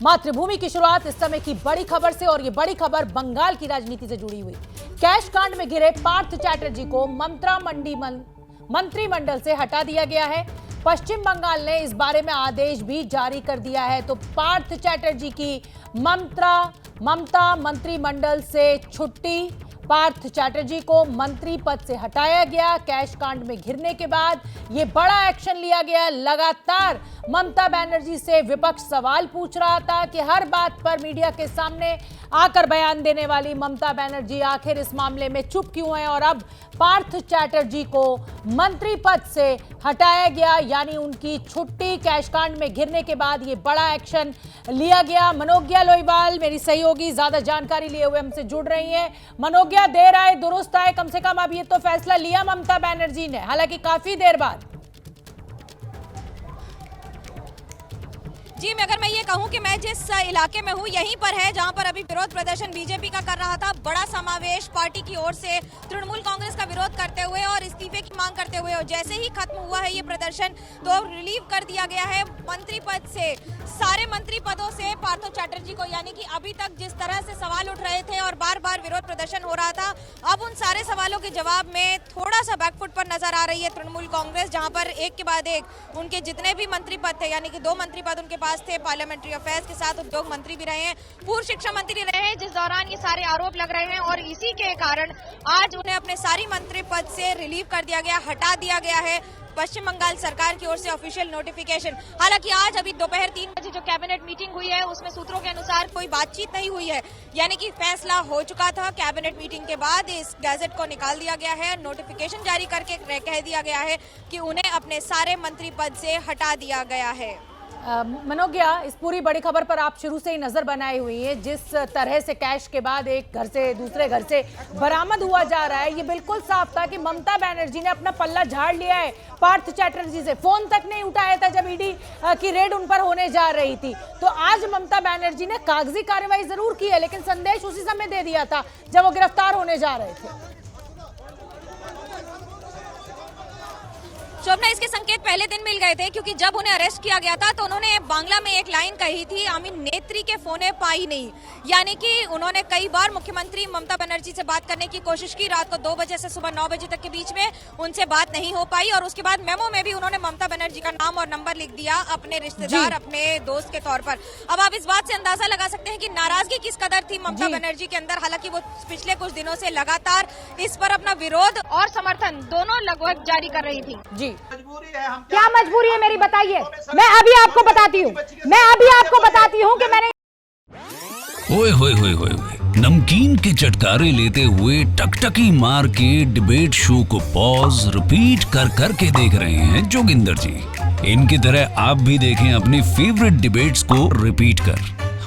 मातृभूमि की शुरुआत इस समय की बड़ी खबर से, और ये बड़ी खबर बंगाल की राजनीति से जुड़ी हुई। कैश कांड में घिरे पार्थ चैटर्जी को मंत्रिमंडल से हटा दिया गया है। पश्चिम बंगाल ने इस बारे में आदेश भी जारी कर दिया है। तो पार्थ चैटर्जी की ममता मंत्रिमंडल से छुट्टी, पार्थ चैटर्जी को मंत्री पद से हटाया गया। कैश कांड में घिरने के बाद यह बड़ा एक्शन लिया गया। लगातार ममता बनर्जी से विपक्ष सवाल पूछ रहा था कि हर बात पर मीडिया के सामने आकर बयान देने वाली ममता बनर्जी आखिर इस मामले में चुप क्यों है। और अब पार्थ चैटर्जी को मंत्री पद से हटाया गया, यानी उनकी छुट्टी। कैश कांड में घिरने के बाद यह बड़ा एक्शन लिया गया। मनोज्ञा लोईवाल मेरी सहयोगी ज्यादा जानकारी लिए हुए हमसे जुड़ रही हैं। मनोज्ञा, देर आए दुरुस्त आए, कम से कम अब ये तो फैसला लिया ममता बनर्जी ने, हालांकि काफी देर बाद। जी, अगर मैं ये कहूं कि मैं जिस इलाके में हूं यहीं पर है जहां पर अभी विरोध प्रदर्शन बीजेपी का कर रहा था। बड़ा समावेश पार्टी की ओर से तृणमूल कांग्रेस का विरोध करते हुए और इस्तीफे की मांग करते हुए, और जैसे ही खत्म हुआ है ये प्रदर्शन तो रिलीव कर दिया गया है मंत्री पद से। सारे मंत्री पदों से पार्थ चैटर्जी को, यानी कि अभी तक जिस तरह से सवाल उठ रहे थे और बार बार विरोध प्रदर्शन हो रहा था, अब उन सारे सवालों के जवाब में थोड़ा सा बैकफुट पर नजर आ रही है तृणमूल कांग्रेस, जहां पर एक के बाद एक उनके जितने भी मंत्री पद थे, यानी कि 2 मंत्री पद उनके पास थे, पार्लियामेंट्री अफेयर्स के साथ उद्योग मंत्री भी रहे हैं, पूर्व शिक्षा मंत्री रहे हैं, जिस दौरान ये सारे आरोप लग रहे हैं। और इसी के कारण आज उन्हें अपने सारी मंत्री पद से रिलीव कर दिया गया, हटा दिया गया है पश्चिम बंगाल सरकार की ओर से ऑफिशियल नोटिफिकेशन। हालांकि आज अभी दोपहर 3 बजे जो कैबिनेट मीटिंग हुई है उसमें सूत्रों के अनुसार कोई बातचीत नहीं हुई है, यानी कि फैसला हो चुका था। कैबिनेट मीटिंग के बाद इस गैजेट को निकाल दिया गया है, नोटिफिकेशन जारी करके कह दिया गया है कि उन्हें अपने सारे मंत्री पद से हटा दिया गया है। मनोज्ञा, इस पूरी बड़ी खबर पर आप शुरू से ही नजर बनाई हुई है। जिस तरह से कैश के बाद एक घर से दूसरे घर से बरामद हुआ जा रहा है, ये बिल्कुल साफ था कि ममता बनर्जी ने अपना पल्ला झाड़ लिया है पार्थ चैटर्जी से। फोन तक नहीं उठाया था जब ईडी की रेड उन पर होने जा रही थी। तो आज ममता बनर्जी ने कागजी कार्रवाई जरूर की है, लेकिन संदेश उसी समय दे दिया था जब वो गिरफ्तार होने जा रहे थे। शोभना, इसके संकेत पहले दिन मिल गए थे, क्योंकि जब उन्हें अरेस्ट किया गया था तो उन्होंने बांग्ला में एक लाइन कही थी, आमीन नेत्री के फोने पाई नहीं, यानी कि उन्होंने कई बार मुख्यमंत्री ममता बनर्जी से बात करने की कोशिश की। रात को 2 बजे से सुबह 9 बजे तक के बीच में उनसे बात नहीं हो पाई, और उसके बाद मेमो में भी उन्होंने ममता बनर्जी का नाम और नंबर लिख दिया अपने रिश्तेदार, अपने दोस्त के तौर पर। अब आप इस बात से अंदाजा लगा सकते हैं कि नाराजगी किस कदर थी ममता बनर्जी के अंदर। हालांकि वो पिछले कुछ दिनों से लगातार इस पर अपना विरोध और समर्थन दोनों लगभग जारी कर रही थी। जी, क्या मजबूरी है मेरी, बताइए। मैं अभी आपको बताती हूँ कि मैंने ओए होए होए होए नमकीन के चटकारे लेते हुए टकटकी मार के डिबेट शो को पॉज रिपीट कर करके देख रहे हैं जोगिंदर जी। इनकी तरह आप भी देखें अपनी फेवरेट डिबेट्स को रिपीट कर,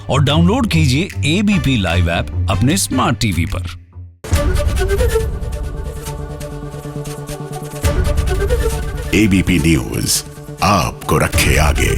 और डाउनलोड कीजिए एबीपी लाइव ऐप अपने स्मार्ट टीवी पर। एबीपी न्यूज आपको रखे आगे।